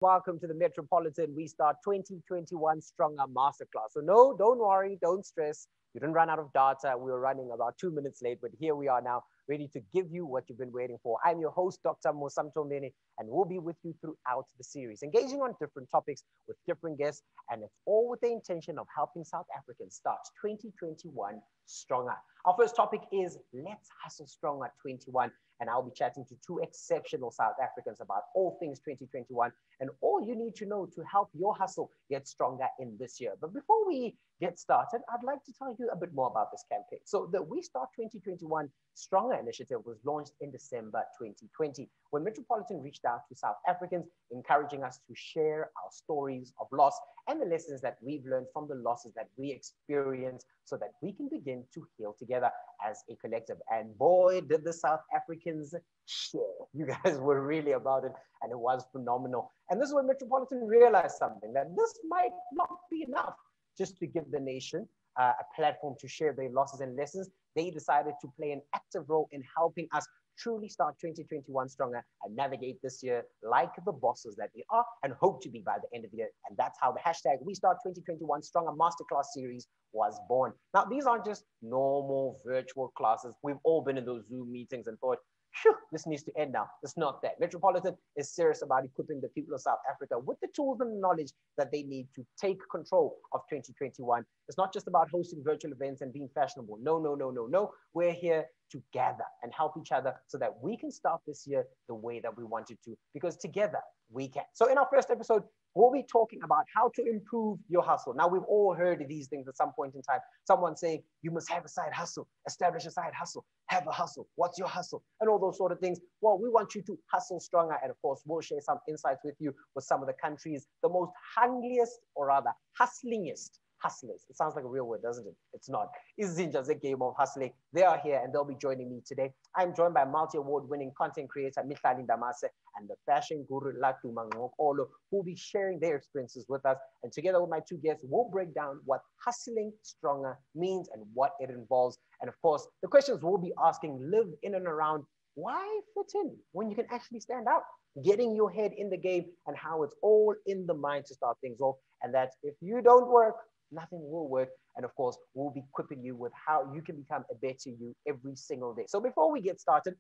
welcome to the Metropolitan. We start 2021 Stronger Masterclass. So no, don't worry, don't stress. You didn't run out of data. We were running about 2 minutes late, but here we are now, ready to give you what you've been waiting for. I'm your host, Dr Musa Mthombeni, and we'll be with you throughout the series, engaging on different topics with different guests, and it's all with the intention of helping South Africans start 2021 stronger. Our first topic is Let's Hustle Stronger 21, and I'll be chatting to two exceptional South Africans about all things 2021 and all you need to know to help your hustle get stronger in this year. But before we get started, I'd like to tell you a bit more about this campaign. So the We Start 2021 Stronger initiative was launched in December 2020 when Metropolitan reached out to South Africans, encouraging us to share our stories of loss and the lessons that we've learned from the losses that we experience so that we can begin to heal together as a collective. And boy, did the South Africans share. You guys were really about it, and it was phenomenal. And this is when Metropolitan realized something, that this might not be enough just to give the nation a platform to share their losses and lessons. They decided to play an active role in helping us truly start 2021 stronger and navigate this year like the bosses that we are and hope to be by the end of the year. And that's how the hashtag We Start 2021 Stronger Masterclass series was born. Now, these aren't just normal virtual classes. We've all been in those Zoom meetings and thought, phew, this needs to end now. It's not that. Metropolitan is serious about equipping the people of South Africa with the tools and knowledge that they need to take control of 2021. It's not just about hosting virtual events and being fashionable. No, no, no, no, no. We're here to gather and help each other so that we can start this year the way that we wanted to, because together we can. So in our first episode, we'll be talking about how to improve your hustle. Now, we've all heard of these things at some point in time. Someone saying, you must have a side hustle, establish a side hustle, have a hustle. What's your hustle? And all those sort of things. Well, we want you to hustle stronger. And of course, we'll share some insights with you with some of the countries, the most hungriest, or rather hustlingest hustlers. It sounds like a real word, doesn't it? It's not. It's just a game of hustling. They are here and they'll be joining me today. I'm joined by multi-award winning content creator Mihlalii Ndamase and the fashion guru Laduma Ngxokolo, who will be sharing their experiences with us. And together with my two guests, we'll break down what hustling stronger means and what it involves. And of course, the questions we'll be asking live in and around why fit in when you can actually stand out, getting your head in the game, and how it's all in the mind to start things off. And that if you don't work, nothing will work. And of course, we'll be equipping you with how you can become a better you every single day. So before we get started,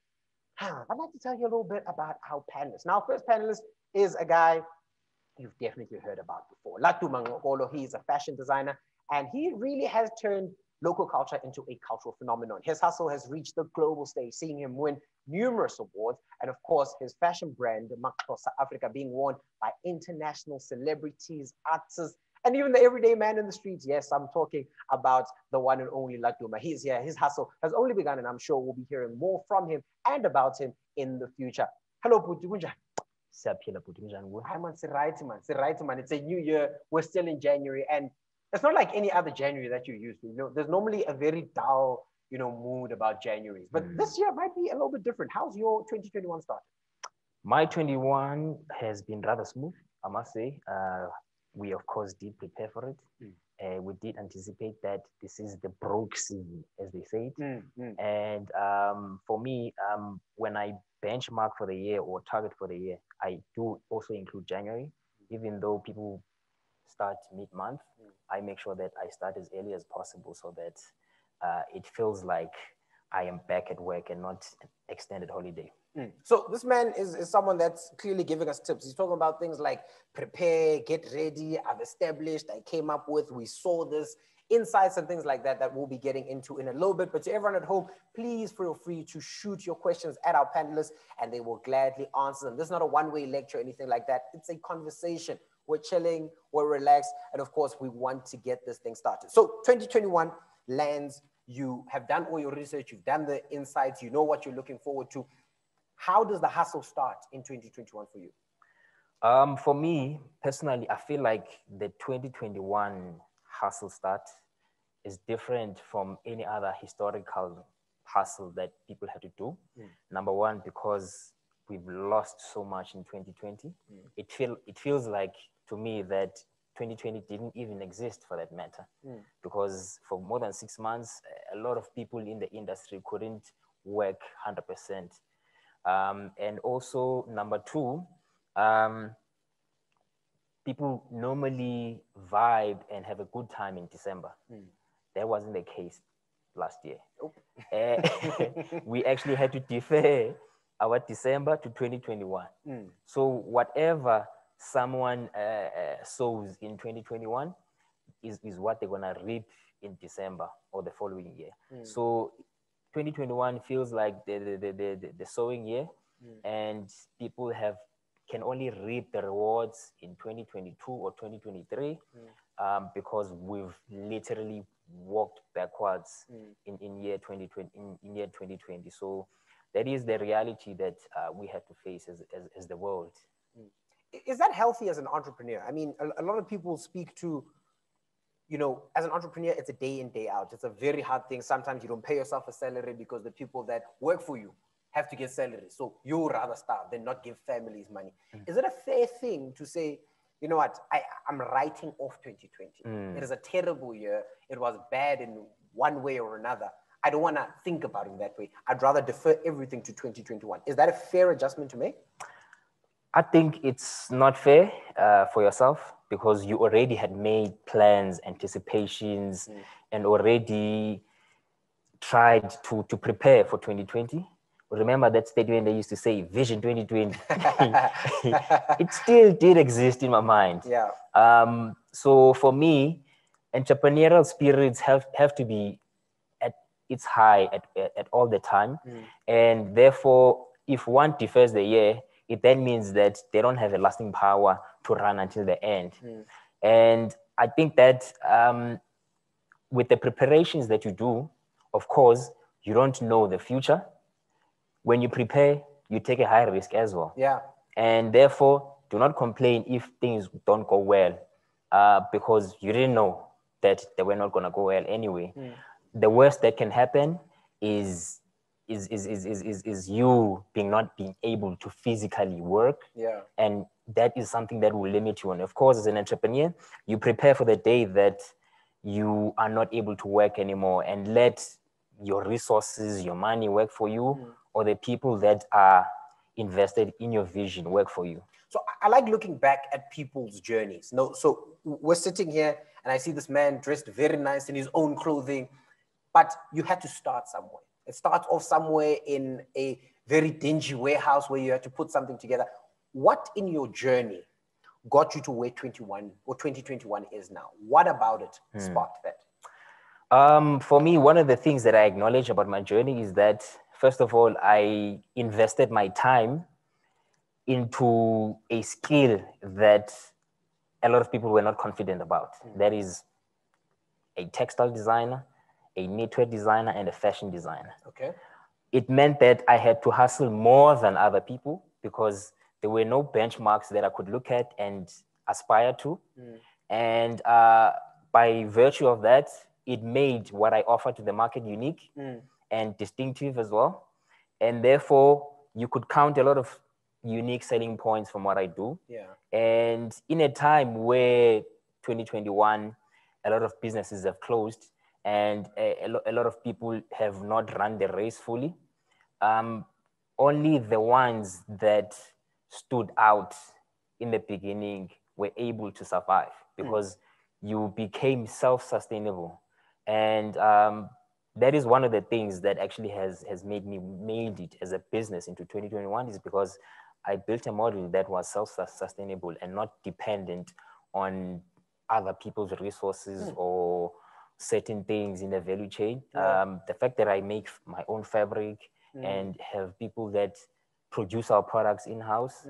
I'd like to tell you a little bit about our panelists. Now, first panelist is a guy you've definitely heard about before. Laduma Ngxokolo. He's a fashion designer, and he really has turned local culture into a cultural phenomenon. His hustle has reached the global stage, seeing him win numerous awards. And of course, his fashion brand, South Africa, being worn by international celebrities, artists, and even the everyday man in the streets. Yes, I'm talking about the one and only Laduma. He's here. His hustle has only begun, and I'm sure we'll be hearing more from him and about him in the future. Hello, Puti. Hi, man. It's a new year. We're still in January, and it's not like any other January that you're used to. You know, there's normally a very dull, mood about Januaries. But this year might be a little bit different. How's your 2021 started? My 21 has been rather smooth, I must say. We, of course, did prepare for it. We did anticipate that this is the broke season, as they say it. And for me, when I benchmark for the year or target for the year, I do also include January. Even though people start mid-month, I make sure that I start as early as possible so that it feels like I am back at work and not extended holiday. So this man is someone that's clearly giving us tips. He's talking about things like prepare, get ready, I've established, I came up with, we saw this, insights and things like that that we'll be getting into in a little bit. But to everyone at home, please feel free to shoot your questions at our panelists and they will gladly answer them. This is not a one-way lecture or anything like that. It's a conversation. We're chilling, we're relaxed, and of course, we want to get this thing started. So 2021 lands, you have done all your research, you've done the insights, you know what you're looking forward to. How does the hustle start in 2021 for you? For me, personally, I feel like the 2021 hustle start is different from any other historical hustle that people had to do. Number one, because we've lost so much in 2020. It feels like, to me, that 2020 didn't even exist for that matter. Because for more than 6 months, a lot of people in the industry couldn't work 100%. And also, number two, people normally vibe and have a good time in December. That wasn't the case last year. We actually had to defer our December to 2021. So whatever someone sows in 2021 is what they're gonna reap in December or the following year. So 2021 feels like the sowing year, and people can only reap the rewards in 2022 or 2023 because we've literally walked backwards in year 2020. In year 2020, so that is the reality that we have to face as the world. Is that healthy as an entrepreneur? I mean, a lot of people speak to, you know, as an entrepreneur, it's a day in, day out. It's a very hard thing. Sometimes you don't pay yourself a salary because the people that work for you have to get salary. So you rather starve than not give families money. Is it a fair thing to say, you know what, I'm writing off 2020. It is a terrible year. It was bad in one way or another. I don't want to think about it that way. I'd rather defer everything to 2021. Is that a fair adjustment to make? I think it's not fair for yourself, because you already had made plans, anticipations, and already tried to prepare for 2020. Remember that statement they used to say, Vision 2020. It still did exist in my mind. Yeah. So for me, entrepreneurial spirits have to be at its high at all the time. And therefore, if one defers the year, it then means that they don't have a lasting power to run until the end. And I think that with the preparations that you do, of course, you don't know the future. When you prepare, you take a high risk as well. Yeah. And therefore, do not complain if things don't go well, because you didn't know that they were not going to go well anyway. The worst that can happen is you not being able to physically work. Yeah. And that is something that will limit you. And of course, as an entrepreneur, you prepare for the day that you are not able to work anymore, and let your resources, your money work for you, or the people that are invested in your vision work for you. So I like looking back at people's journeys. No, so we're sitting here and I see this man dressed very nice in his own clothing, but you had to start somewhere. It starts off somewhere in a very dingy warehouse where you had to put something together. What in your journey got you to where 2021 is now? What about it sparked that? For me, one of the things that I acknowledge about my journey is that, first of all, I invested my time into a skill that a lot of people were not confident about. That is a textile designer, a knitwear designer, and a fashion designer. Okay. It meant that I had to hustle more than other people, because there were no benchmarks that I could look at and aspire to. And by virtue of that, it made what I offer to the market unique and distinctive as well. And therefore, you could count a lot of unique selling points from what I do. Yeah. And in a time where 2021, a lot of businesses have closed, and a lot of people have not run the race fully, only the ones that stood out in the beginning were able to survive, because you became self-sustainable. And that is one of the things that actually has made it as a business into 2021, is because I built a model that was self-sustainable and not dependent on other people's resources or certain things in the value chain. The fact that I make my own fabric and have people that produce our products in-house,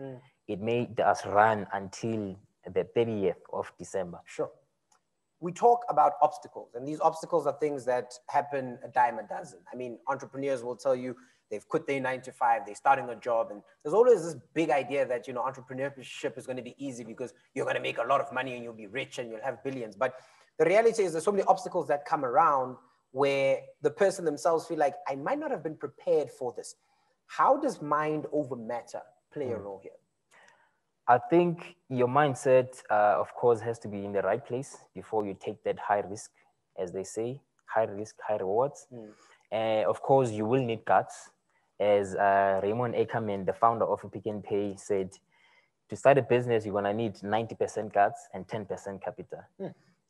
it made us run until the 30th of December. Sure. We talk about obstacles, and these obstacles are things that happen a dime a dozen. I mean, entrepreneurs will tell you they've quit their 9 to 5, they're starting a job, and there's always this big idea that, you know, entrepreneurship is going to be easy because you're going to make a lot of money and you'll be rich and you'll have billions. But the reality is there's so many obstacles that come around where the person themselves feel like, I might not have been prepared for this. How does mind over matter play a role here? I think your mindset, of course, has to be in the right place before you take that high risk, as they say, high risk, high rewards. Of course, you will need guts. As Raymond Ackerman, the founder of Pick n Pay, said, to start a business, you're gonna need 90% guts and 10% capital.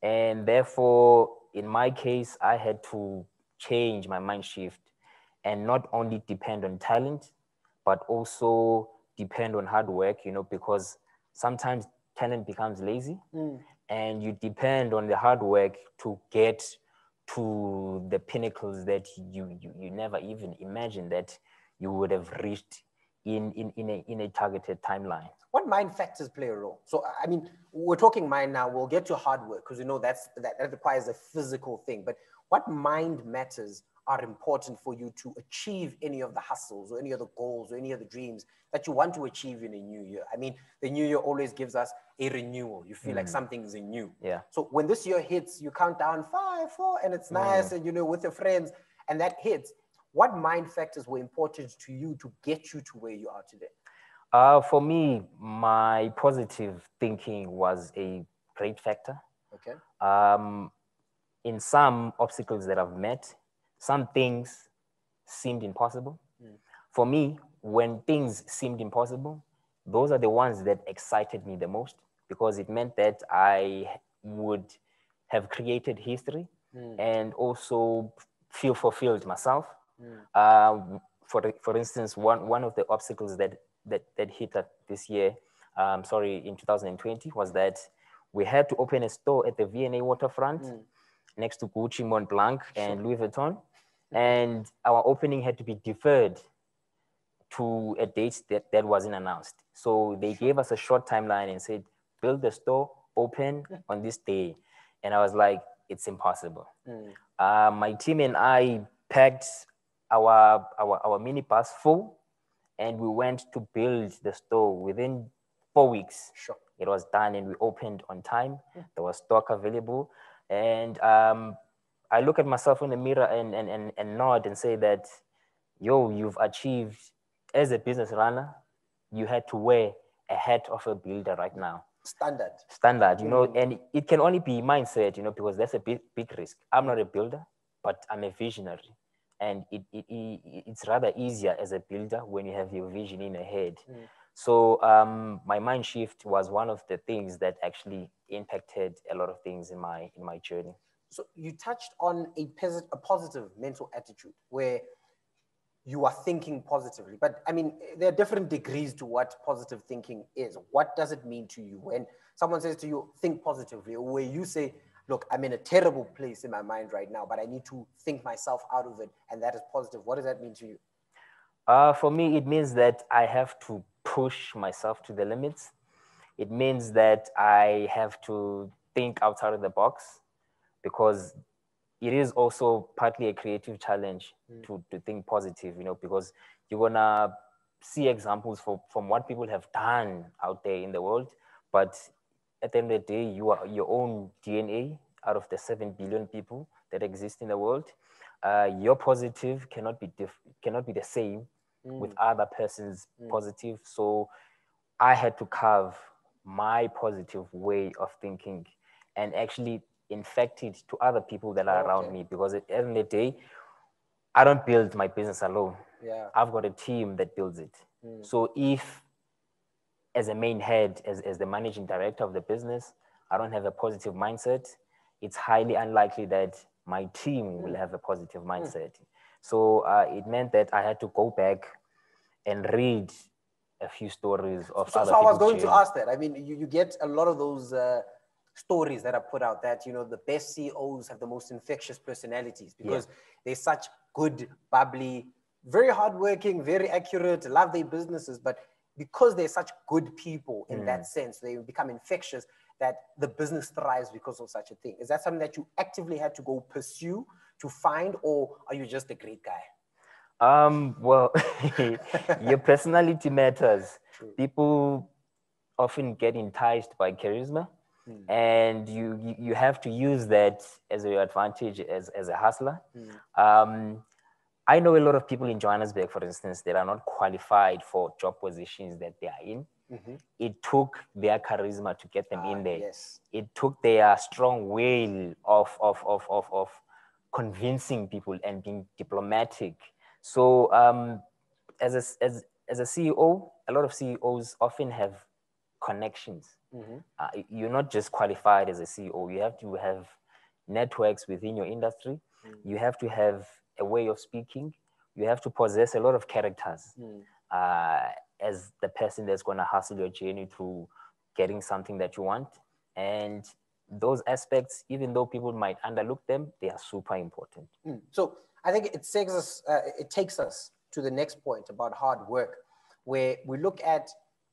And therefore, in my case, I had to change my mind shift and not only depend on talent, but also depend on hard work, because sometimes talent becomes lazy and you depend on the hard work to get to the pinnacles that you never even imagined that you would have reached in a targeted timeline. What mind factors play a role? So, I mean, we're talking mind now. We'll get to hard work because that requires a physical thing. But what mind matters are important for you to achieve any of the hustles or any of the goals or any of the dreams that you want to achieve in a new year? I mean, the new year always gives us a renewal. You feel like something's new. Yeah. So when this year hits, you count down 5, 4, and it's nice, and with your friends, and that hits. What mind factors were important to you to get you to where you are today? For me, my positive thinking was a great factor. Okay. In some obstacles that I've met, some things seemed impossible. For me, when things seemed impossible, those are the ones that excited me the most because it meant that I would have created history and also feel fulfilled myself. For instance, one of the obstacles that hit us this year, in 2020, was that we had to open a store at the V&A waterfront next to Gucci, Mont Blanc, and Louis Vuitton. And our opening had to be deferred to a date that wasn't announced. So they gave us a short timeline and said, build the store, open on this day. And I was like, it's impossible. My team and I packed our minibus full, and we went to build the store. Within 4 weeks. Sure. It was done, and we opened on time. There was stock available. And I look at myself in the mirror and nod and say that, you've achieved, as a business runner, you had to wear a hat of a builder right now. Standard, and it can only be mindset, because that's a big risk. I'm not a builder, but I'm a visionary. And it's rather easier as a builder when you have your vision in your head. So my mind shift was one of the things that actually impacted a lot of things in my journey. So you touched on a positive mental attitude where you are thinking positively. But I mean, there are different degrees to what positive thinking is. What does it mean to you when someone says to you, think positively, or where you say, look, I'm in a terrible place in my mind right now, but I need to think myself out of it, and that is positive. What does that mean to you? For me, it means that I have to push myself to the limits. It means that I have to think outside of the box, because it is also partly a creative challenge to think positive, because you're gonna see examples from what people have done out there in the world. But at the end of the day, you are your own DNA out of the 7 billion people that exist in the world. Your positive cannot be the same with other person's positive. So I had to carve my positive way of thinking and actually infect it to other people that are around me, because at the end of the day, I don't build my business alone. I've got a team that builds it. So if, as a main head, as the managing director of the business, I don't have a positive mindset, it's highly unlikely that my team will have a positive mindset. So it meant that I had to go back and read a few stories of other people. So I was going to ask that. I mean, you get a lot of those stories that are put out that, the best CEOs have the most infectious personalities because they're such good, bubbly, very hardworking, very accurate, love their businesses. But because they're such good people in that sense, they become infectious, that the business thrives because of such a thing. Is that something that you actively had to go pursue to find, or are you just a great guy? Well, your personality matters. True. People often get enticed by charisma, and you have to use that as your advantage as a hustler. I know a lot of people in Johannesburg, for instance, that are not qualified for job positions that they are in. It took their charisma to get them in there. Yes. It took their strong will of convincing people and being diplomatic. So as a CEO, a lot of CEOs often have connections. You're not just qualified as a CEO. You have to have networks within your industry. You have to have a way of speaking. You have to possess a lot of characters as the person that's going to hustle your journey through getting something that you want. And those aspects, even though people might underlook them, they are super important. So I think it takes us to the next point about hard work, where we look at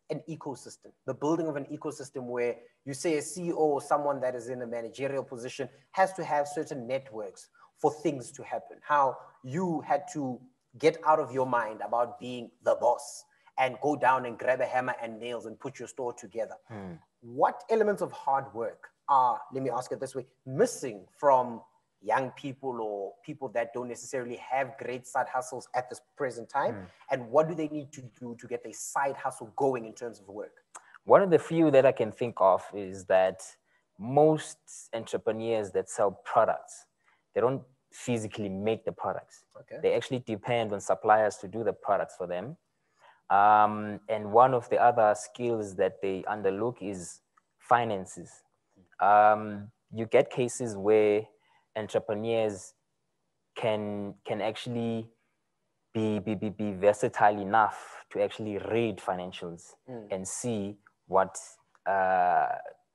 an ecosystem, the building of an ecosystem where you say a CEO or someone that is in a managerial position has to have certain networks for things to happen. How you had to get out of your mind about being the boss and go down and grab a hammer and nails and put your store together. What elements of hard work are, let me ask it this way, missing from young people or people that don't necessarily have great side hustles at this present time? And what do they need to do to get their side hustle going in terms of work? One of the few that I can think of is that most entrepreneurs that sell products, they don't physically make the products. They actually depend on suppliers to do the products for them. And one of the other skills that they underlook is finances. You get cases where entrepreneurs can actually be versatile enough to actually read financials and see what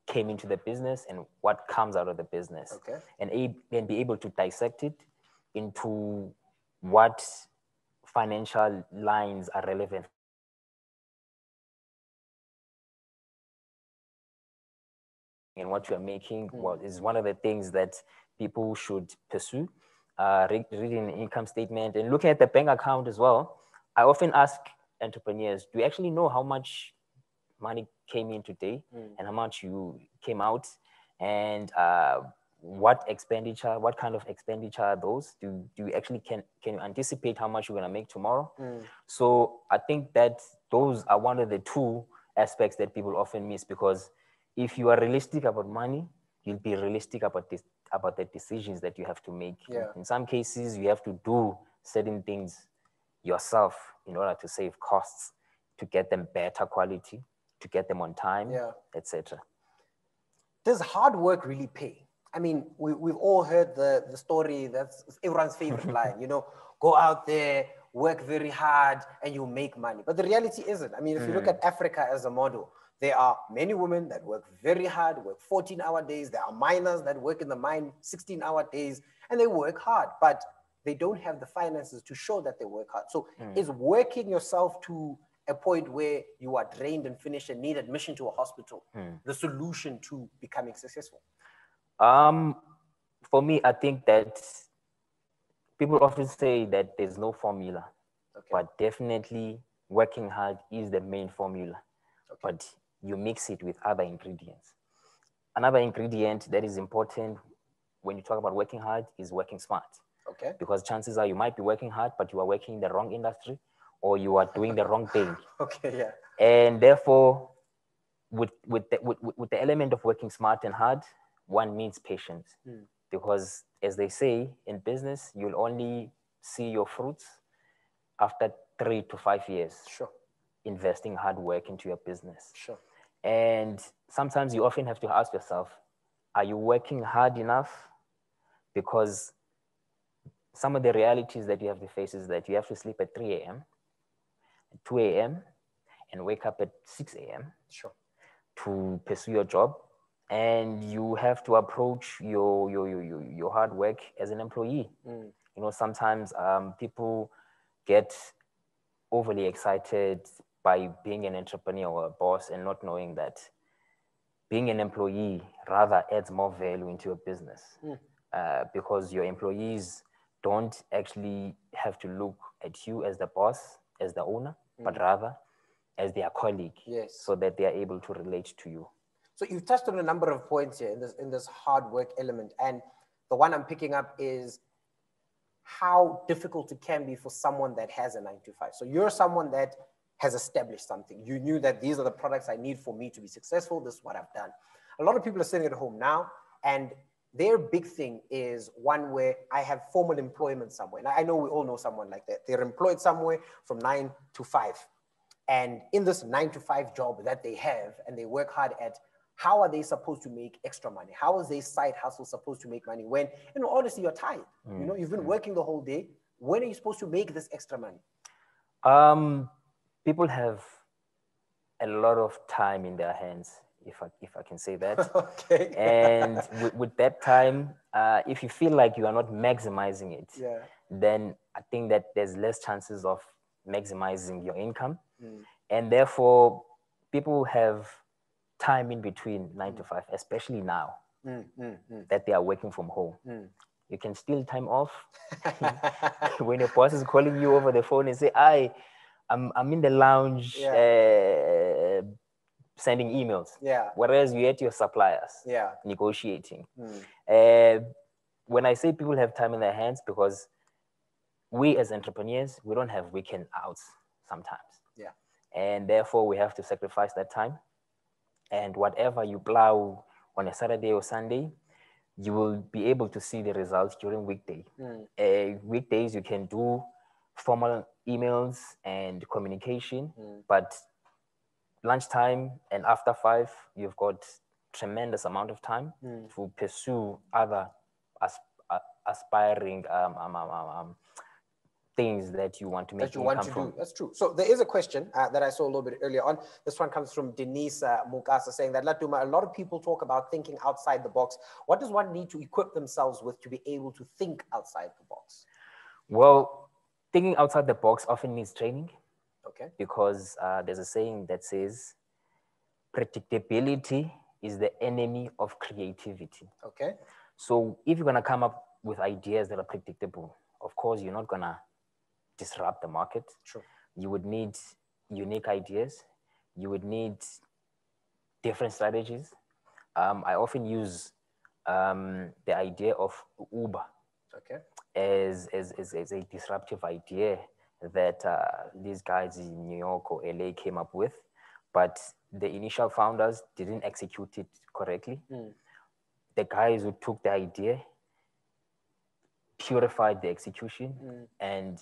came into the business and what comes out of the business, and be able to dissect it into what financial lines are relevant and what you are making. Is one of the things that people should pursue. Reading an income statement and looking at the bank account as well. I often ask entrepreneurs, do you actually know how much money came in today and how much you came out? And what kind of expenditure are those? Do you actually, can you anticipate how much you're gonna make tomorrow? So I think that those are one of the two aspects that people often miss, because if you are realistic about money, you'll be realistic about the decisions that you have to make. In some cases, you have to do certain things yourself in order to save costs, to get them better quality, to get them on time, etc. Does hard work really pay? I mean, we've all heard the story, that's everyone's favorite line, you know, go out there, work very hard, and you'll make money. But the reality isn't. I mean, if you look at Africa as a model, there are many women that work very hard, work 14-hour days. There are miners that work in the mine 16-hour days, and they work hard, but they don't have the finances to show that they work hard. So is working yourself to a point where you are drained and finished and need admission to a hospital the solution to becoming successful? For me, I think that people often say that there's no formula, but definitely working hard is the main formula. But you mix it with other ingredients. Another ingredient that is important when you talk about working hard is working smart. Because chances are you might be working hard, but you are working in the wrong industry, or you are doing the wrong thing. And therefore, with the element of working smart and hard, one needs patience. Because as they say in business, you'll only see your fruits after 3 to 5 years. Investing hard work into your business. And sometimes you often have to ask yourself, are you working hard enough? Because some of the realities that you have to face is that you have to sleep at 3 a.m., 2 a.m., and wake up at 6 a.m. to pursue your job. And you have to approach your hard work as an employee. You know, sometimes people get overly excited by being an entrepreneur or a boss and not knowing that being an employee rather adds more value into your business. Because your employees don't actually have to look at you as the boss, as the owner, but rather as their colleague, so that they are able to relate to you. So you've touched on a number of points here in this hard work element. And the one I'm picking up is how difficult it can be for someone that has a 9-to-5. So you're someone that has established something. You knew that these are the products I need for me to be successful. This is what I've done. A lot of people are sitting at home now, and their big thing is one where I have formal employment somewhere. And I know we all know someone like that. They're employed somewhere from 9 to 5. And in this 9-to-5 job that they have and they work hard at, how are they supposed to make extra money? How is their side hustle supposed to make money when, honestly, you're tired? You've been working the whole day. When are you supposed to make this extra money? People have a lot of time in their hands, if I can say that. Okay. And with that time, if you feel like you are not maximizing it, then I think that there's less chances of maximizing your income. And therefore, people have time in between 9 to 5, especially now that they are working from home. You can steal time off when your boss is calling you over the phone and say, I'm in the lounge sending emails. Whereas you're at your suppliers negotiating. When I say people have time in their hands, because we as entrepreneurs, we don't have weekend outs sometimes. And therefore we have to sacrifice that time. And whatever you plow on a Saturday or Sunday, you will be able to see the results during weekday. Weekdays, you can do formal emails and communication, but lunchtime and after 5, you've got tremendous amount of time to pursue other aspiring things that you want to make income from. That's true. So there is a question that I saw a little bit earlier on. This one comes from Denise Mukasa, saying that, Laduma, a lot of people talk about thinking outside the box. What does one need to equip themselves with to be able to think outside the box? Well, thinking outside the box often needs training. Okay. Because there's a saying that says, predictability is the enemy of creativity. Okay. So if you're going to come up with ideas that are predictable, of course, you're not going to disrupt the market. True. You would need unique ideas. You would need different strategies. I often use the idea of Uber as a disruptive idea that these guys in New York or LA came up with, but the initial founders didn't execute it correctly. The guys who took the idea purified the execution, and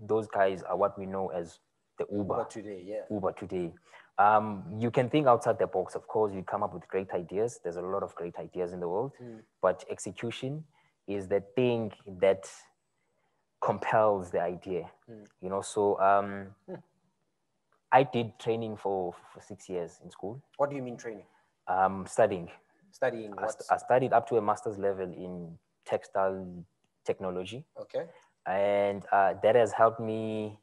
those guys are what we know as the Uber today. Uber today. You can think outside the box. Of course, you come up with great ideas. There's a lot of great ideas in the world, but execution is the thing that compels the idea. So I did training for 6 years in school. What do you mean training? Studying. Studying what? I studied up to a master's level in textile technology. Okay. And that has helped me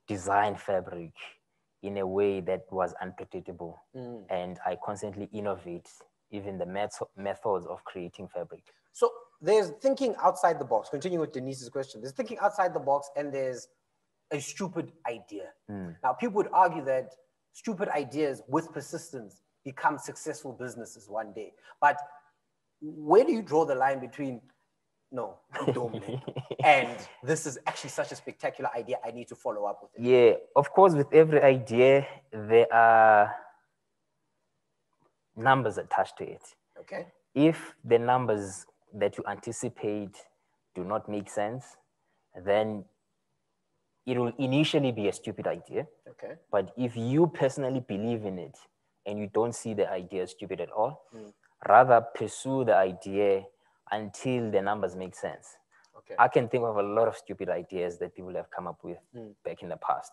design fabric in a way that was unpredictable. And I constantly innovate even the methods of creating fabric. So there's thinking outside the box. Continuing with Denise's question, there's thinking outside the box and there's a stupid idea. Now, people would argue that stupid ideas with persistence become successful businesses one day. But where do you draw the line between and this is actually such a spectacular idea, I need to follow up with it? Yeah, of course, with every idea, there are numbers attached to it. Okay. If the numbers that you anticipate do not make sense, then it will initially be a stupid idea. Okay. But if you personally believe in it and you don't see the idea as stupid at all, rather pursue the idea until the numbers make sense. Okay. I can think of a lot of stupid ideas that people have come up with back in the past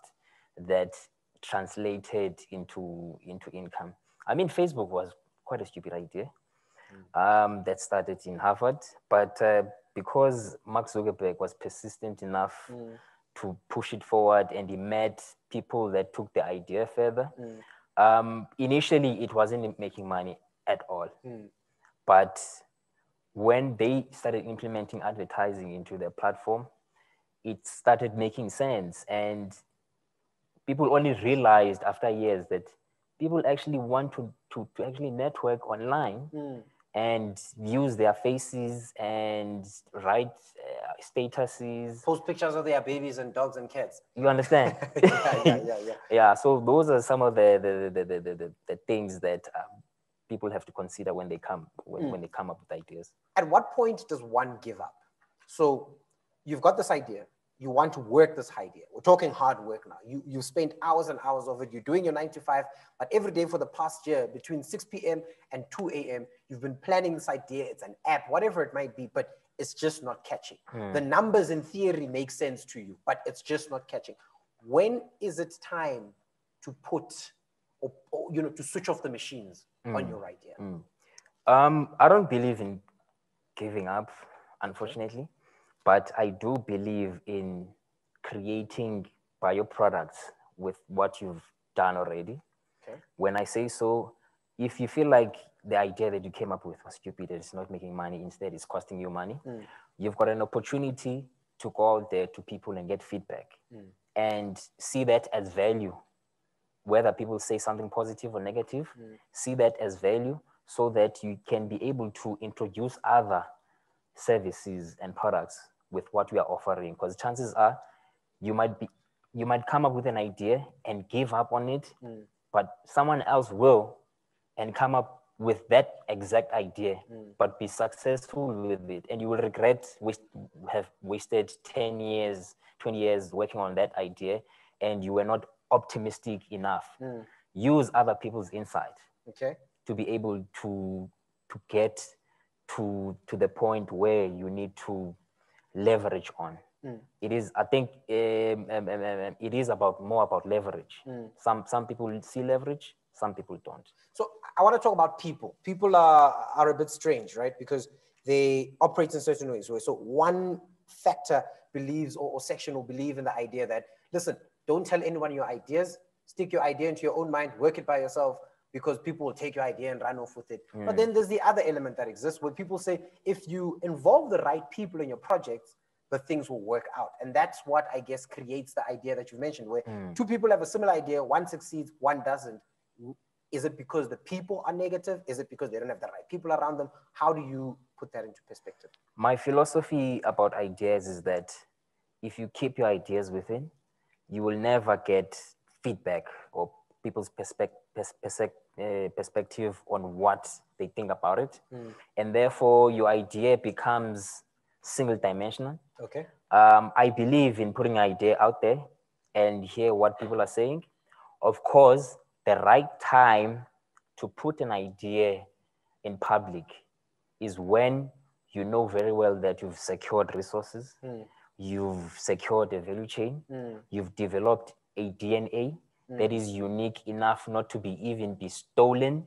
that translated into income. I mean, Facebook was quite a stupid idea that started in Harvard, but because Mark Zuckerberg was persistent enough to push it forward and he met people that took the idea further, initially it wasn't making money at all. But when they started implementing advertising into their platform, it started making sense. And people only realized after years that people actually want to actually network online and use their faces and write statuses. Post pictures of their babies and dogs and cats. You understand? Yeah, so those are some of the things that people have to consider when they come up with ideas. At what point does one give up? So you've got this idea, you want to work this idea. We're talking hard work now. You spent hours and hours of it. You're doing your 9 to 5, but every day for the past year, between 6 p.m. and 2 a.m., you've been planning this idea. It's an app, whatever it might be, but it's just not catching. The numbers in theory make sense to you, but it's just not catching. When is it time to put, or to switch off the machines on your idea? I don't believe in giving up, unfortunately, but I do believe in creating bioproducts with what you've done already. When I say so, if you feel like the idea that you came up with was stupid, it's not making money, instead it's costing you money, you've got an opportunity to go out there to people and get feedback and see that as value. Whether people say something positive or negative, see that as value so that you can be able to introduce other services and products with what we are offering. Because chances are you might come up with an idea and give up on it, but someone else will and come up with that exact idea, but be successful with it. And you will regret have wasted 10 years, 20 years working on that idea, and you were not optimistic enough. Use other people's insight to be able to get to the point where you need to leverage on. It is, I think, it is more about leverage. Some people see leverage, some people don't. So I want to talk about people. People are a bit strange, right? Because they operate in certain ways. So one factor believes, or section will believe in the idea that, listen, don't tell anyone your ideas, stick your idea into your own mind, work it by yourself, because people will take your idea and run off with it. But then there's the other element that exists where people say, if you involve the right people in your projects, the things will work out. And that's what I guess creates the idea that you mentioned, where two people have a similar idea, one succeeds, one doesn't. Is it because the people are negative? Is it because they don't have the right people around them? How do you put that into perspective? My philosophy about ideas is that if you keep your ideas within, you will never get feedback or people's perspective on what they think about it. And therefore, your idea becomes single-dimensional. I believe in putting an idea out there and hear what people are saying. Of course, the right time to put an idea in public is when you know very well that you've secured resources, you've secured a value chain, you've developed a DNA that is unique enough not to be stolen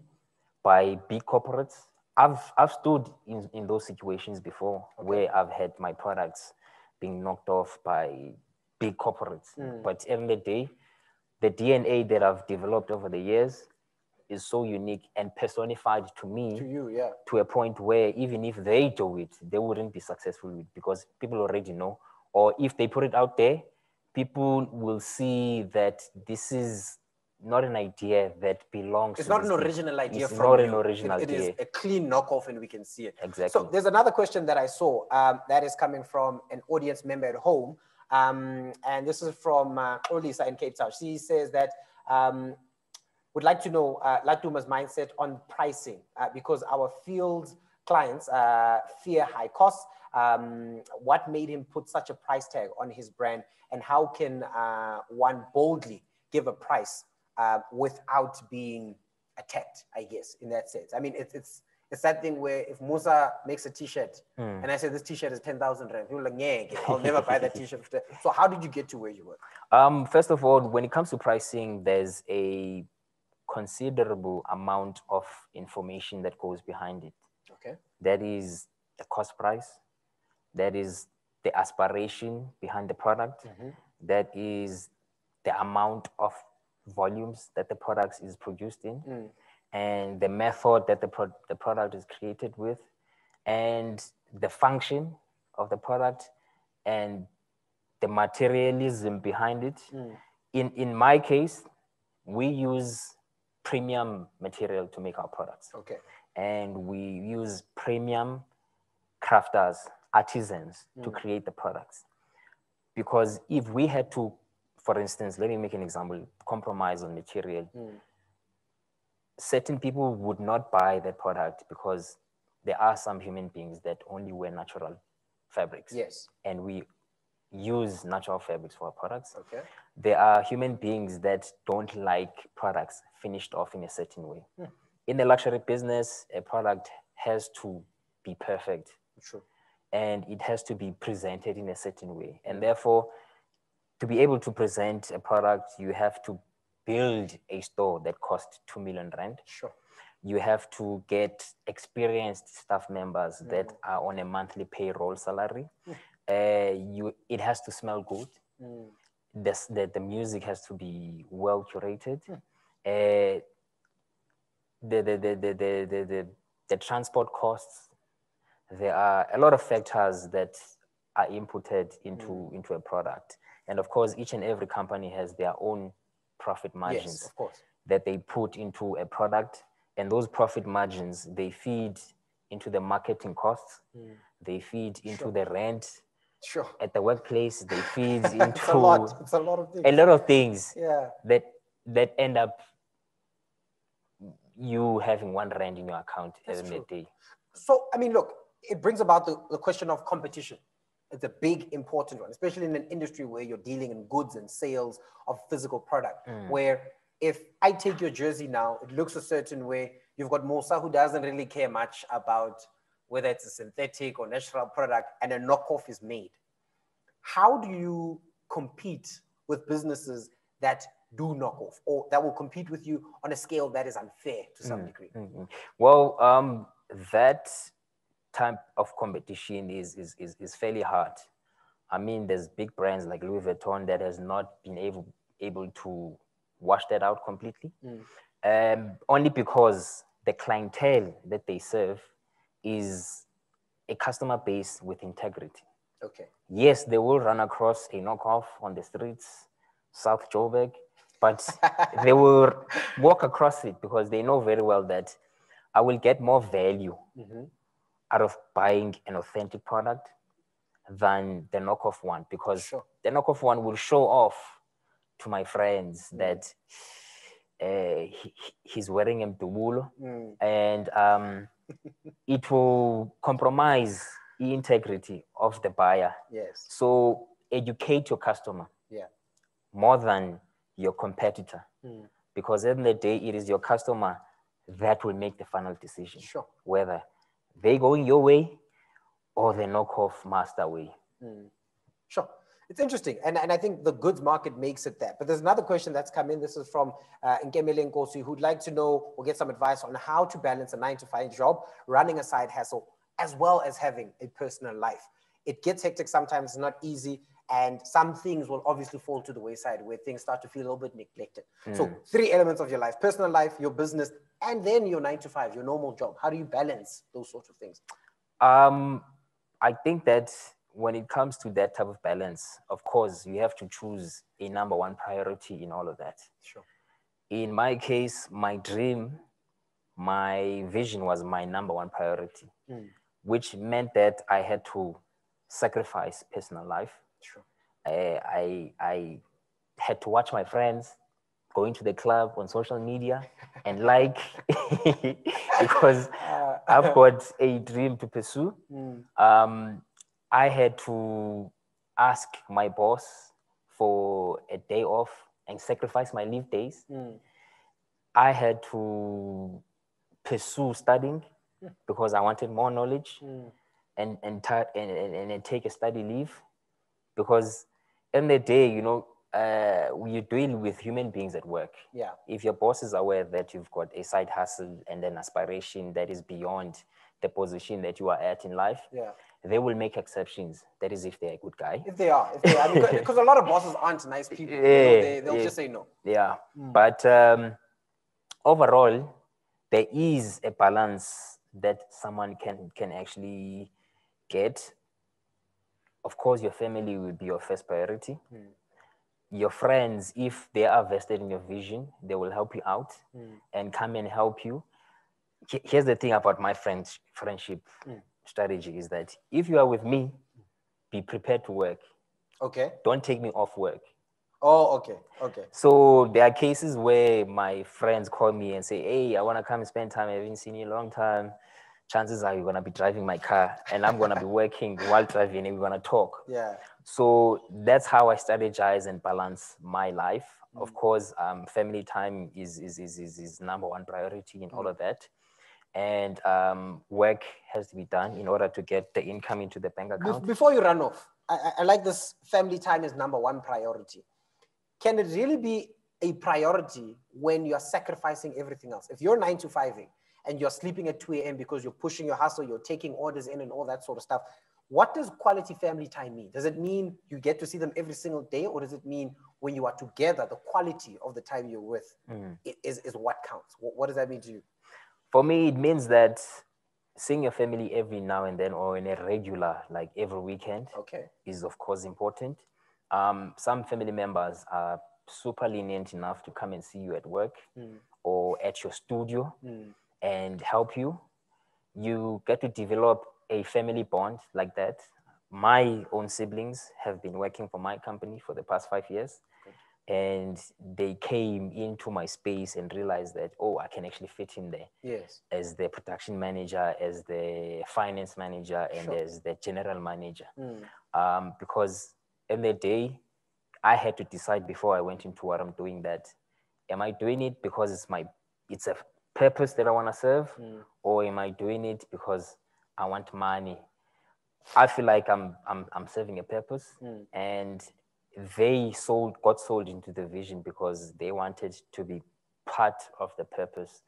by big corporates. I've stood in those situations before where I've had my products being knocked off by big corporates. But at the end of the day, the DNA that I've developed over the years is so unique and personified to me, to a point where even if they do it, they wouldn't be successful with it, because people already know. Or if they put it out there, people will see that this is not an idea that belongs it's to not an original idea it's from not you. an original it is idea. a clean knockoff and we can see it. Exactly. So there's another question that I saw that is coming from an audience member at home. And this is from Olisa in Cape Town. She says that would like to know Laduma's mindset on pricing because our field clients fear high costs. What made him put such a price tag on his brand, and how can one boldly give a price without being attacked, I guess, in that sense? I mean, it's that thing where if Musa makes a t-shirt and I say this t-shirt is 10,000 rand, people are like, yeah, I'll never buy that t-shirt. So how did you get to where you were? First of all, when it comes to pricing, there's a considerable amount of information that goes behind it. That is the cost price. That is the aspiration behind the product. That is the amount of volumes that the product is produced in, and the method that the product is created with, and the function of the product, and the materialism behind it. In my case, we use premium material to make our products. And we use premium crafters, artisans to create the products. Because if we had to, for instance, let me make an example, compromise on material, certain people would not buy that product because there are some human beings that only wear natural fabrics. And we use natural fabrics for our products. Okay. There are human beings that don't like products finished off in a certain way. In the luxury business, a product has to be perfect. True. And it has to be presented in a certain way. And therefore, to be able to present a product, you have to build a store that costs 2 million rand. Sure. You have to get experienced staff members that are on a monthly payroll salary. It has to smell good. The music has to be well curated. The transport costs. There are a lot of factors that are inputted into a product. And of course, each and every company has their own profit margins, yes, of course, that they put into a product. And those profit margins, they feed into the marketing costs. They feed into the rent. Sure. At the workplace, they feed into it's a lot of things. A lot of things Yeah. that end up you having 1 rand in your account every day. So, I mean, look, it brings about the question of competition. It's a big, important one, especially in an industry where you're dealing in goods and sales of physical product, where if I take your jersey now, it looks a certain way. You've got Musa who doesn't really care much about whether it's a synthetic or natural product, and a knockoff is made. How do you compete with businesses that do knockoff, or that will compete with you on a scale that is unfair to some degree? Well, that type of competition is fairly hard. I mean, there's big brands like Louis Vuitton that has not been able to wash that out completely, only because the clientele that they serve is a customer base with integrity. Okay. Yes, they will run across a knockoff on the streets, South Joburg, but they will walk across it because they know very well that I will get more value out of buying an authentic product than the knockoff one, because the knockoff one will show off to my friends that he's wearing a mdubulo, and it will compromise the integrity of the buyer. Yes. So educate your customer more than your competitor, because at the end of the day, it is your customer that will make the final decision, whether they going your way or the knockoff master way. Sure. It's interesting. And I think the goods market makes it that. But there's another question that's come in. This is from Nkemele Nkosi, who'd like to know or get some advice on how to balance a 9-to-5 job, running a side hustle, as well as having a personal life. It gets hectic sometimes, it's not easy. And some things will obviously fall to the wayside where things start to feel a little bit neglected. So 3 elements of your life: personal life, your business, and then your 9-to-5, your normal job. How do you balance those sorts of things? I think that when it comes to that type of balance, of course, you have to choose a number 1 priority in all of that. Sure. In my case, my dream, my vision was my number 1 priority, which meant that I had to sacrifice personal life. Sure. I had to watch my friends going to the club on social media and because I've got a dream to pursue. I had to ask my boss for a day off and sacrifice my leave days. I had to pursue studying because I wanted more knowledge and take a study leave, because in the day, you know, you're dealing with human beings at work. Yeah. If your boss is aware that you've got a side hustle and an aspiration that is beyond the position that you are at in life, they will make exceptions. That is, if they're a good guy. If they are, because a lot of bosses aren't nice people. They'll just say no. Yeah. But overall, there is a balance that someone can actually get. Of course, your family will be your first priority. Your friends, if they are vested in your vision, they will help you out and come and help you. Here's the thing about my friendship strategy is that if you are with me, be prepared to work. Okay. Don't take me off work. Oh, okay. Okay. So there are cases where my friends call me and say, hey, I want to come and spend time. I haven't seen you in a long time. Chances are you're going to be driving my car and I'm going to be working while driving and we're going to talk. Yeah. So that's how I strategize and balance my life. Of course, family time is number one priority in all of that. And work has to be done in order to get the income into the bank account. Before you run off, I like this family time is number one priority. Can it really be a priority when you're sacrificing everything else? If you're 9 to 5ing and you're sleeping at 2 a.m. because you're pushing your hustle, you're taking orders in and all that sort of stuff, what does quality family time mean? Does it mean you get to see them every single day, or does it mean when you are together, the quality of the time you're with is what counts? What does that mean to you? For me, it means that seeing your family every now and then, or in a regular, like every weekend, is of course important. Some family members are super lenient enough to come and see you at work or at your studio and help you. You get to develop a family bond like that. My own siblings have been working for my company for the past 5 years. And they came into my space and realized that, oh, I can actually fit in there. Yes. As the production manager, as the finance manager, and as the general manager. Because in the day, I had to decide before I went into what I'm doing that, am I doing it because it's a purpose that I want to serve, or am I doing it because I want money? I feel like I'm serving a purpose, and they got sold into the vision because they wanted to be part of the purpose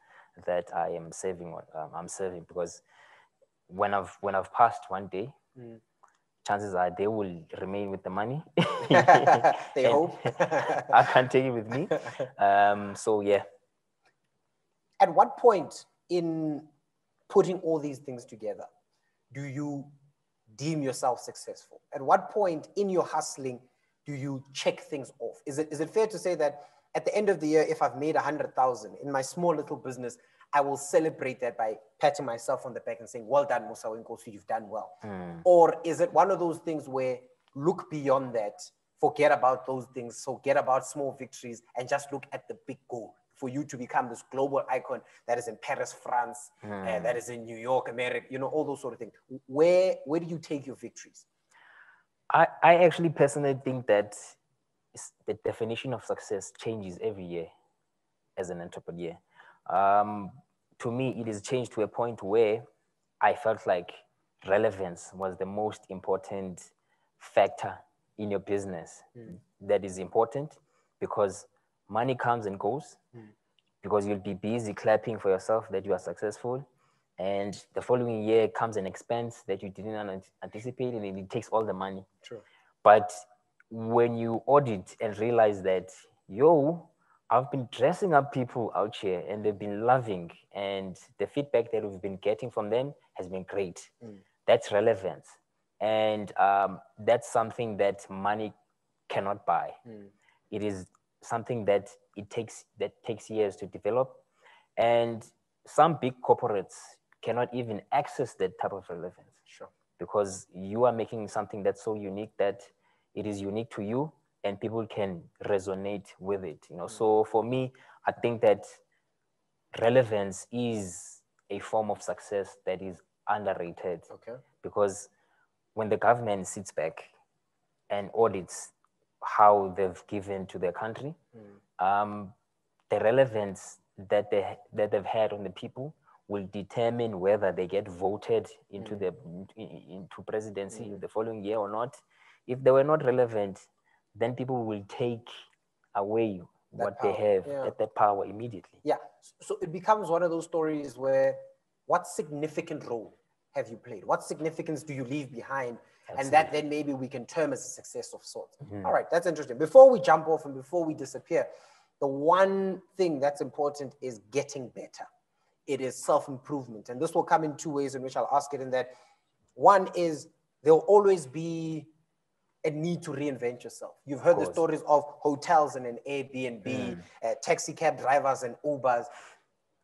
that I am serving. I'm serving, because when I've passed one day, chances are they will remain with the money. They hope. I can't take it with me. So yeah. At what point in putting all these things together do you deem yourself successful? At what point in your hustling do you check things off? Is it fair to say that at the end of the year, if I've made 100,000 in my small little business, I will celebrate that by patting myself on the back and saying, well done, Musa Mthombeni, you've done well? Or is it one of those things where look beyond that, forget about those things, forget about small victories, and just look at the big goal for you to become this global icon that is in Paris, France, that is in New York, America, you know, all those sort of things. Where do you take your victories? I actually personally think that the definition of success changes every year as an entrepreneur. To me, it has changed to a point where I felt like relevance was the most important factor in your business. That is important because money comes and goes, because you'll be busy clapping for yourself that you are successful, and the following year comes an expense that you didn't anticipate, and it takes all the money. True. But when you audit and realize that, yo, I've been dressing up people out here and they've been loving, and the feedback that we've been getting from them has been great. That's relevance. And that's something that money cannot buy. It is something that takes years to develop. And some big corporates cannot even access that type of relevance. Sure. Because you are making something that's so unique that it is unique to you, and people can resonate with it. You know, so for me, I think that relevance is a form of success that is underrated. Okay. Because when the government sits back and audits how they've given to their country, the relevance that they've had on the people will determine whether they get voted into into presidency the following year or not. If they were not relevant, then people will take away what they have, that power immediately. Yeah. So it becomes one of those stories where, what significant role have you played? What significance do you leave behind? Absolutely. And that then maybe we can term as a success of sorts. All right, that's interesting. Before we jump off and before we disappear, the one thing that's important is getting better. It is self-improvement. And this will come in two ways in which I'll ask it in that. One is there'll always be a need to reinvent yourself. You've heard the stories of hotels and an Airbnb, taxi cab drivers and Ubers.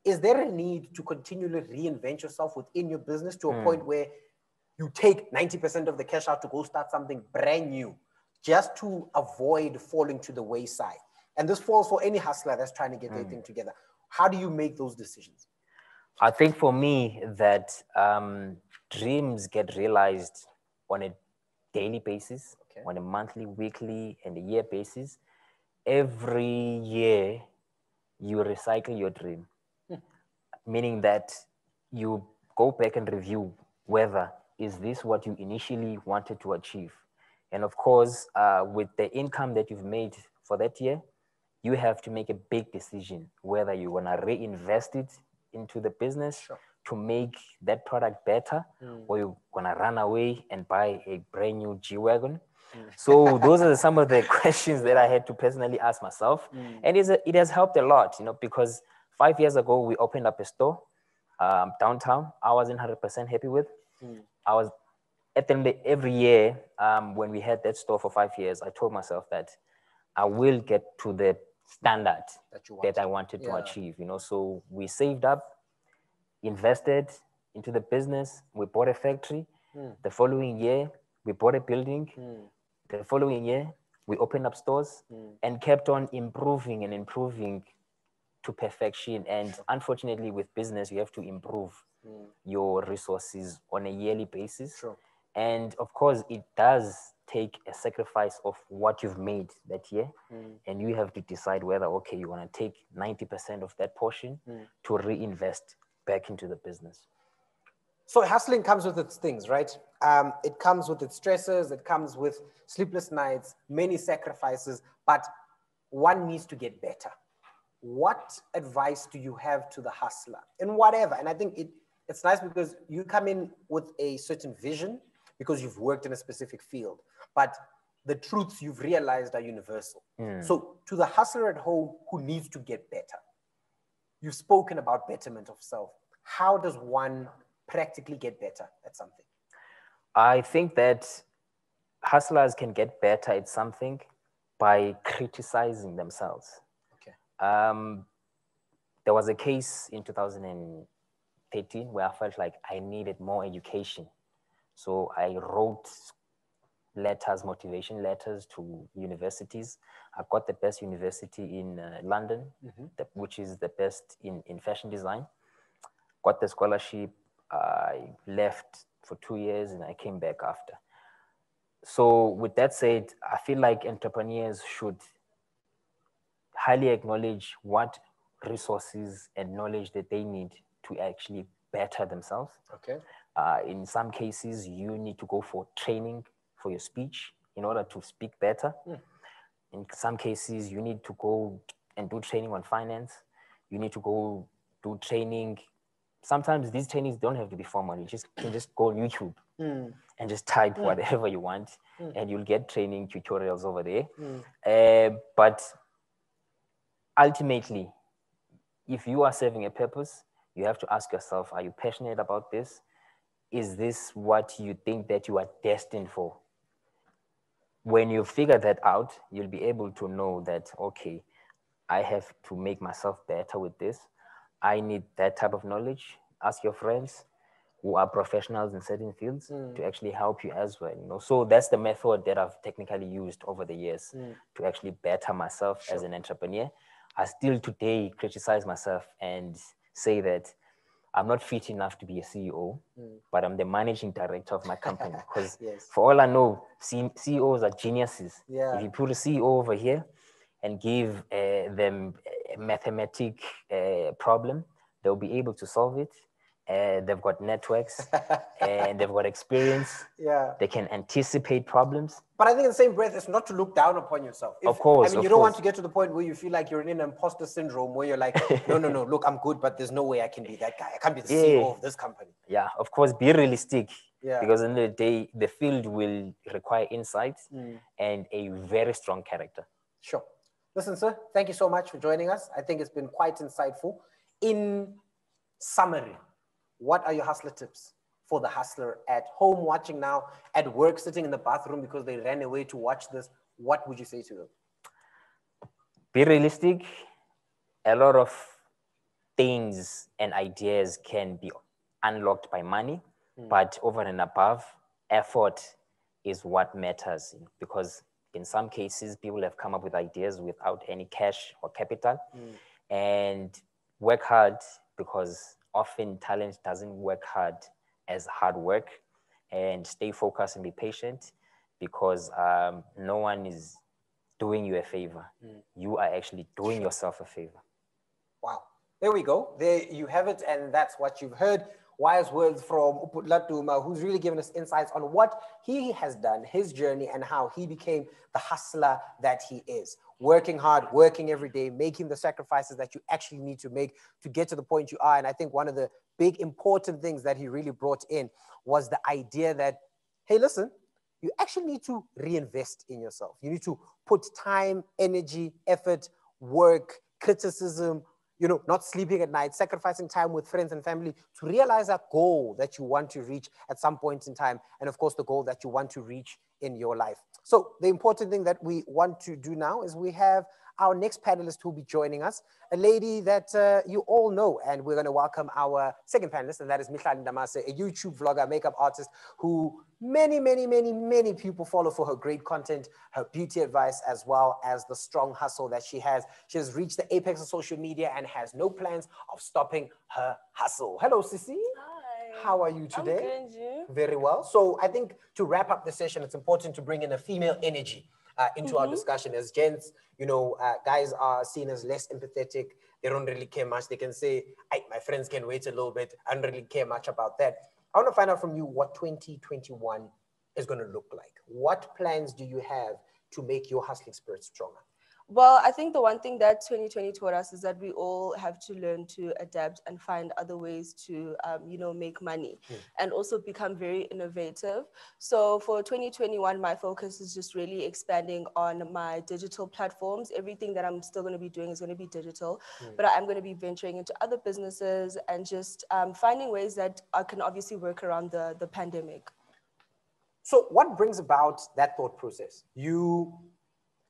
Is there a need to continually reinvent yourself within your business to a point where you take 90% of the cash out to go start something brand new just to avoid falling to the wayside? And this falls for any hustler that's trying to get their thing together. How do you make those decisions? I think for me that dreams get realized on a daily basis. on a monthly, weekly, and a year basis. Every year, you recycle your dream, meaning that you go back and review whether is this what you initially wanted to achieve. And of course, with the income that you've made for that year, you have to make a big decision whether you want to reinvest it into the business to make that product better, or you're going to run away and buy a brand new G-Wagon. So those are some of the questions that I had to personally ask myself. And it has helped a lot, because 5 years ago, we opened up a store downtown. I wasn't 100% happy with. I was at the end of every year, when we had that store for 5 years, I told myself that I will get to the standard that I wanted to achieve, So we saved up, invested into the business. We bought a factory. The following year, we bought a building. The following year, we opened up stores and kept on improving and improving to perfection. And unfortunately, with business, you have to improve your resources on a yearly basis. And of course, it does take a sacrifice of what you've made that year. And you have to decide whether, okay, you want to take 90% of that portion to reinvest back into the business. So hustling comes with its things, right? It comes with its stresses, it comes with sleepless nights, many sacrifices, but one needs to get better. What advice do you have to the hustler in whatever? And I think it's nice because you come in with a certain vision because you've worked in a specific field, but the truths you've realized are universal. So to the hustler at home who needs to get better, you've spoken about betterment of self. How does one practically get better at something? I think that hustlers can get better at something by criticizing themselves. There was a case in 2013 where I felt like I needed more education. So I wrote letters, motivation letters to universities. I got the best university in London, which is the best in fashion design. Got the scholarship. I left for 2 years and I came back after. So with that said, I feel like entrepreneurs should highly acknowledge what resources and knowledge that they need to actually better themselves. In some cases, you need to go for training for your speech in order to speak better. In some cases, you need to go and do training on finance. You need to go do training. Sometimes these trainings don't have to be formal. You can just go on YouTube and just type whatever you want, and you'll get training tutorials over there. But ultimately, if you are serving a purpose, you have to ask yourself, are you passionate about this? Is this what you think that you are destined for? When you figure that out, you'll be able to know that, okay, I have to make myself better with this. I need that type of knowledge. Ask your friends who are professionals in certain fields to actually help you as well. So that's the method that I've technically used over the years to actually better myself as an entrepreneur. I still today criticize myself and say that I'm not fit enough to be a CEO, but I'm the managing director of my company. Because for all I know, CEOs are geniuses. If you put a CEO over here and give them a mathematic problem, they'll be able to solve it. They've got networks and they've got experience. They can anticipate problems. But I think in the same breath, it's not to look down upon yourself. Of course. I mean, you don't want to get to the point where you feel like you're in an imposter syndrome where you're like, no, look, I'm good, but there's no way I can be that guy. I can't be the CEO of this company. Yeah, of course, be realistic. Because in the day, the field will require insight and a very strong character. Sure. Listen, sir, thank you so much for joining us. I think it's been quite insightful. In summary, what are your hustler tips for the hustler at home watching now, at work, sitting in the bathroom because they ran away to watch this? What would you say to them? Be realistic. A lot of things and ideas can be unlocked by money, but over and above, effort is what matters, because in some cases, people have come up with ideas without any cash or capital. And work hard, because often talent doesn't work hard as hard work. And stay focused and be patient. because no one is doing you a favor. You are actually doing yourself a favor. Wow. There we go. There you have it. And that's what you've heard. Wise words from Laduma, who's really given us insights on what he has done, his journey, and how he became the hustler that he is. Working hard, working every day, making the sacrifices that you actually need to make to get to the point you are. And I think one of the big important things that he really brought in was the idea that, hey, listen, you actually need to reinvest in yourself. You need to put time, energy, effort, work, criticism, you know, not sleeping at night, sacrificing time with friends and family to realize that goal that you want to reach at some point in time. And of course, the goal that you want to reach in your life. So the important thing that we want to do now is we have our next panelist who will be joining us, a lady that you all know, and we're going to welcome our second panelist, and that is Mihlalii Ndamase, a YouTube vlogger, makeup artist who many people follow for her great content, her beauty advice, as well as the strong hustle that she has. She has reached the apex of social media and has no plans of stopping her hustle. Hello, Sissy. Hi. How are you today? I'm good, and you? Very well. So I think to wrap up the session, it's important to bring in a female energy into our discussion. As gents, you know, guys are seen as less empathetic. They don't really care much. They can say, my friends can wait a little bit. I don't really care much about that. I want to find out from you what 2021 is going to look like. What plans do you have to make your hustling spirit stronger? Well, I think the one thing that 2020 taught us is that we all have to learn to adapt and find other ways to, you know, make money and also become very innovative. So for 2021, my focus is just really expanding on my digital platforms. Everything that I'm still going to be doing is going to be digital, but I'm going to be venturing into other businesses and just finding ways that I can obviously work around the pandemic. So what brings about that thought process? You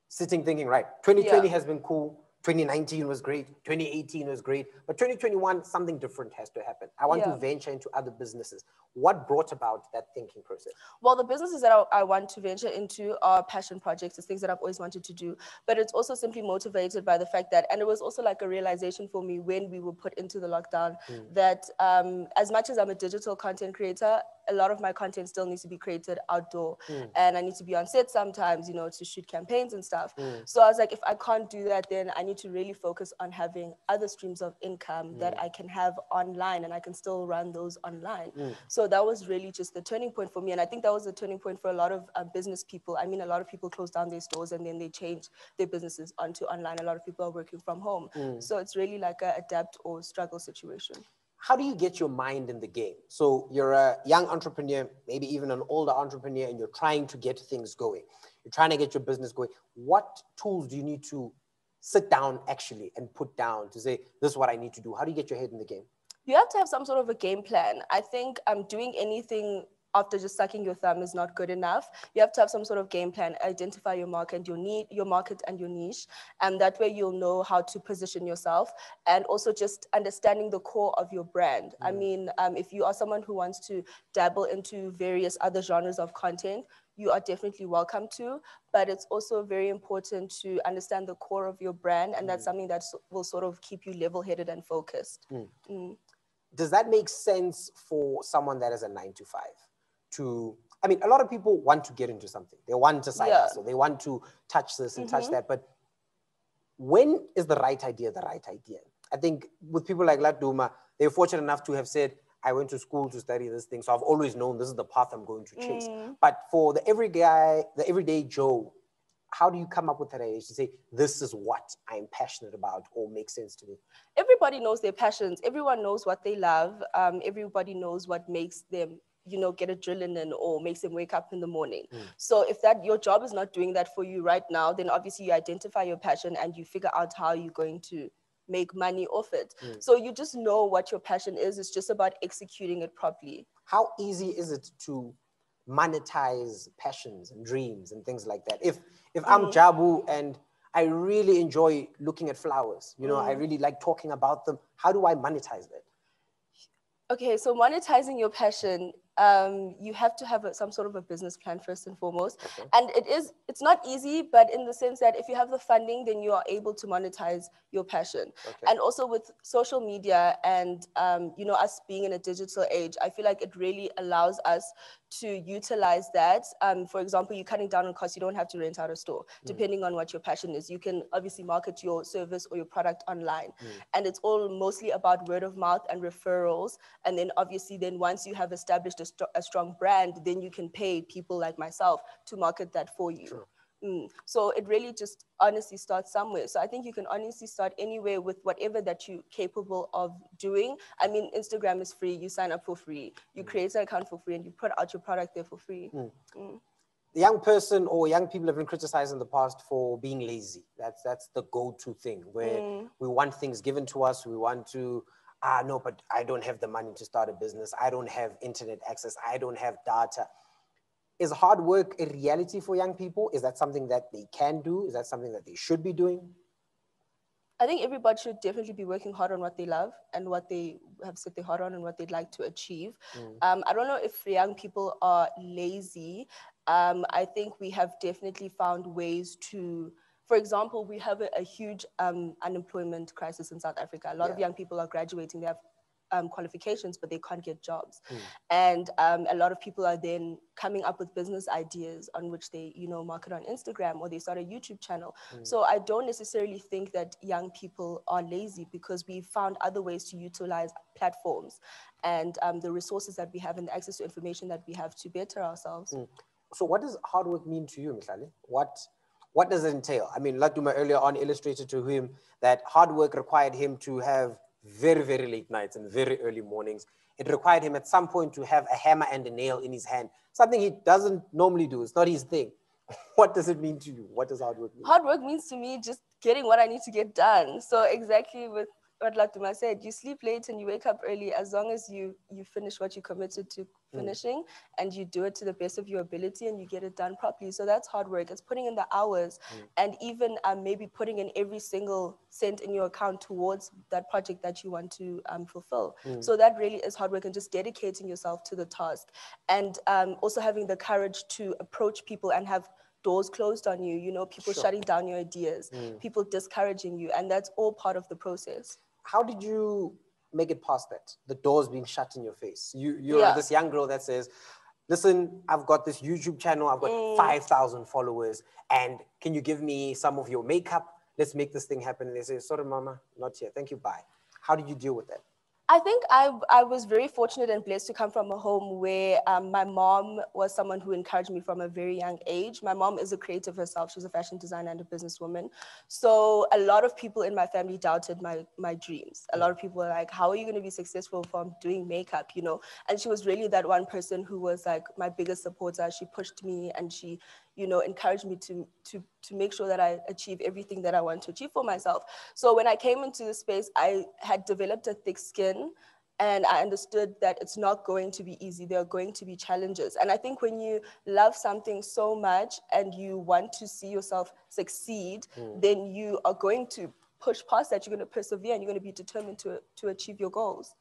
sitting thinking, right, 2020 has been cool, 2019 was great, 2018 was great, but 2021, something different has to happen. I want to venture into other businesses. What brought about that thinking process? Well, the businesses that I want to venture into are passion projects. It's things that I've always wanted to do, but it's also simply motivated by the fact that, and it was also like a realization for me when we were put into the lockdown, that as much as I'm a digital content creator, a lot of my content still needs to be created outdoor, and I need to be on set sometimes, you know, to shoot campaigns and stuff. So I was like, if I can't do that, then I need to really focus on having other streams of income that I can have online, and I can still run those online. So that was really just the turning point for me, and I think that was the turning point for a lot of business people. I mean, a lot of people closed down their stores and then they changed their businesses onto online. A lot of people are working from home, so it's really like a adapt or struggle situation. How do you get your mind in the game? So you're a young entrepreneur, maybe even an older entrepreneur, and you're trying to get things going. You're trying to get your business going. What tools do you need to sit down actually and put down to say, this is what I need to do? How do you get your head in the game? You have to have some sort of a game plan. I think doing anything after just sucking your thumb is not good enough. You have to have some sort of game plan, identify your market, your market and your niche, and that way you'll know how to position yourself, and also just understanding the core of your brand. I mean, if you are someone who wants to dabble into various other genres of content, you are definitely welcome to, but it's also very important to understand the core of your brand, and that's something that will sort of keep you level-headed and focused. Does that make sense for someone that is a 9-to-5? I mean, a lot of people want to get into something. They want to side hustle. They want to touch this and touch that. But when is the right idea the right idea? I think with people like Laduma, they're fortunate enough to have said, I went to school to study this thing, so I've always known this is the path I'm going to chase. But for the everyday Joe, how do you come up with that idea to say, this is what I'm passionate about or makes sense to me? Everybody knows their passions. Everyone knows what they love. Everybody knows what makes them, you know, get adrenaline or makes them wake up in the morning. So if your job is not doing that for you right now, then obviously you identify your passion and you figure out how you're going to make money off it. So you just know what your passion is. It's just about executing it properly. How easy is it to monetize passions and dreams and things like that? If I'm Jabu and I really enjoy looking at flowers, you know, I really like talking about them, how do I monetize that? Okay, so monetizing your passion you have to have some sort of a business plan first and foremost. Okay. And it's not easy, but in the sense that if you have the funding, then you are able to monetize your passion. Okay. And also with social media and, us being in a digital age, I feel like it really allows us to utilize that. For example, you're cutting down on costs. You don't have to rent out a store, depending on what your passion is. You can obviously market your service or your product online. And it's all mostly about word of mouth and referrals. And then obviously then once you have established a strong brand, then you can pay people like myself to market that for you. True. So it really just honestly starts somewhere. So I think you can honestly start anywhere with whatever that you're capable of doing. I mean, Instagram is free. You sign up for free. You create an account for free and you put out your product there for free. The young person or young people have been criticized in the past for being lazy. That's the go-to thing where we want things given to us. We want to, no, but I don't have the money to start a business. I don't have internet access. I don't have data. Is hard work a reality for young people? Is that something that they can do? Is that something that they should be doing? I think everybody should definitely be working hard on what they love and what they have set their heart on and what they'd like to achieve. I don't know if young people are lazy. I think we have definitely found ways to, for example, we have a huge unemployment crisis in South Africa. A lot of young people are graduating, they have qualifications, but they can't get jobs. And a lot of people are then coming up with business ideas on which they, market on Instagram or they start a YouTube channel. So I don't necessarily think that young people are lazy because we found other ways to utilize platforms and the resources that we have and the access to information that we have to better ourselves. So what does hard work mean to you, Mihlalii? What does it entail? I mean, Laduma earlier on illustrated to him that hard work required him to have very, very late nights and very early mornings. It required him at some point to have a hammer and a nail in his hand, something he doesn't normally do. It's not his thing. What does it mean to you? What does hard work mean? Hard work means to me just getting what I need to get done. So exactly with what Laduma said, you sleep late and you wake up early as long as you finish what you committed to finishing and you do it to the best of your ability and you get it done properly. So that's hard work. It's putting in the hours and even maybe putting in every single cent in your account towards that project that you want to fulfill. So that really is hard work and just dedicating yourself to the task and also having the courage to approach people and have doors closed on you, people shutting down your ideas, people discouraging you, and that's all part of the process. How did you make it past that? The doors being shut in your face. You're this young girl that says, listen, I've got this YouTube channel, I've got 5,000 followers, and can you give me some of your makeup? Let's make this thing happen. And they say, sorry, mama, not here. Thank you, bye. How did you deal with that? I think I was very fortunate and blessed to come from a home where my mom was someone who encouraged me from a very young age. My mom is a creative herself. She's a fashion designer and a businesswoman. So a lot of people in my family doubted my dreams. A lot of people were like, how are you going to be successful from doing makeup, And she was really that one person who was like my biggest supporter. She pushed me and she encouraged me to make sure that I achieve everything that I want to achieve for myself. So when I came into the space, I had developed a thick skin and I understood that it's not going to be easy. There are going to be challenges. And I think when you love something so much and you want to see yourself succeed, then you are going to push past that. You're going to persevere and you're going to be determined to achieve your goals.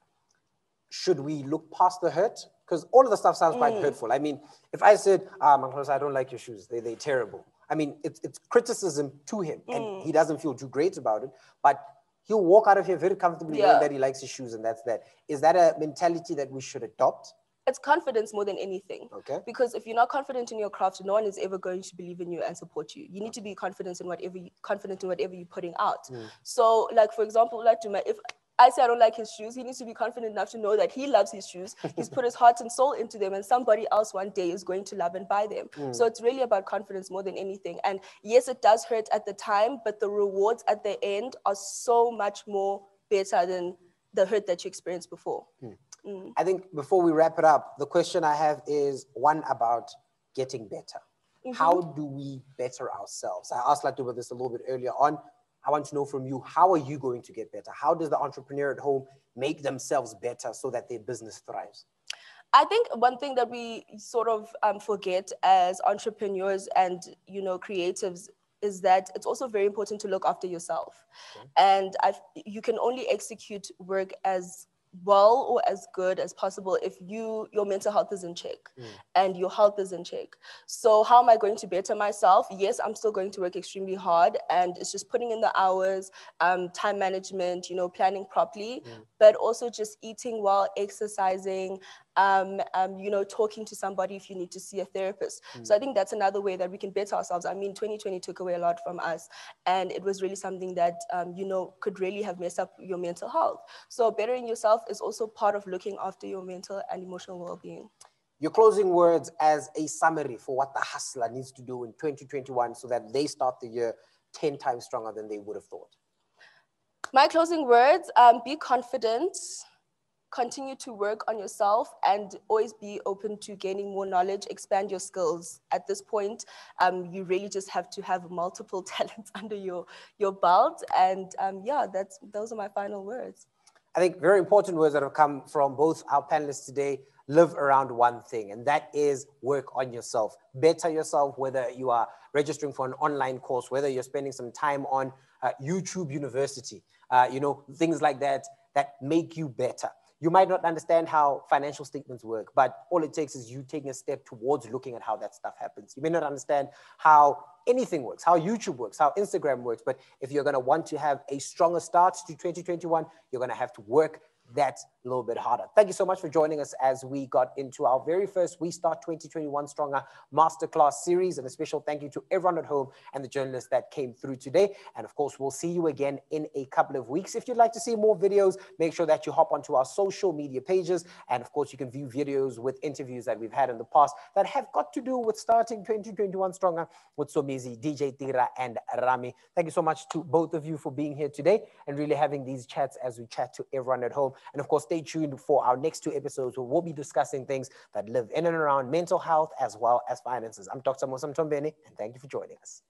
Should we look past the hurt? Because all of the stuff sounds quite hurtful. I mean, if I said, Ngxokolo, I don't like your shoes, they're terrible. I mean, it's criticism to him and he doesn't feel too great about it, but he'll walk out of here very comfortably knowing that he likes his shoes and that's that. Is that a mentality that we should adopt? It's confidence more than anything. Okay. Because if you're not confident in your craft, no one is ever going to believe in you and support you. You need to be confident in whatever you're putting out. So, like for example, if I say I don't like his shoes, he needs to be confident enough to know that he loves his shoes. He's put his heart and soul into them and somebody else one day is going to love and buy them. So it's really about confidence more than anything. And yes, it does hurt at the time, but the rewards at the end are so much more better than the hurt that you experienced before. I think before we wrap it up, the question I have is one about getting better. How do we better ourselves? I asked Laduma this a little bit earlier on. I want to know from you, how are you going to get better? How does the entrepreneur at home make themselves better so that their business thrives? I think one thing that we sort of forget as entrepreneurs and, creatives is that it's also very important to look after yourself. And you can only execute work as well or as good as possible if your mental health is in check and your health is in check. So how am I going to better myself? Yes, I'm still going to work extremely hard, and it's just putting in the hours, time management, planning properly, but also just eating well, exercising, talking to somebody if you need to see a therapist. So I think that's another way that we can better ourselves. I mean, 2020 took away a lot from us, and it was really something that, could really have messed up your mental health. So bettering yourself is also part of looking after your mental and emotional well-being. Your closing words as a summary for what the hustler needs to do in 2021 so that they start the year 10 times stronger than they would have thought. My closing words, be confident, continue to work on yourself, and always be open to gaining more knowledge, expand your skills. At this point, you really just have to have multiple talents under your belt. And yeah, those are my final words. I think very important words that have come from both our panelists today live around one thing, and that is work on yourself. Better yourself, whether you are registering for an online course, whether you're spending some time on YouTube University, things like that make you better. You might not understand how financial statements work, but all it takes is you taking a step towards looking at how that stuff happens. You may not understand how anything works, how YouTube works, how Instagram works, but if you're going to want to have a stronger start to 2021, you're going to have to work that little bit harder. Thank you so much for joining us as we got into our very first We Start 2021 Stronger Masterclass series. And a special thank you to everyone at home and the journalists that came through today. And of course, we'll see you again in a couple of weeks. If you'd like to see more videos, make sure that you hop onto our social media pages. And of course, you can view videos with interviews that we've had in the past that have got to do with starting 2021 Stronger with Somizi, DJ Tira, and Rami. Thank you so much to both of you for being here today and really having these chats as we chat to everyone at home. And of course, stay tuned for our next 2 episodes where we'll be discussing things that live in and around mental health as well as finances. I'm Dr. Musa Mthombeni, and thank you for joining us.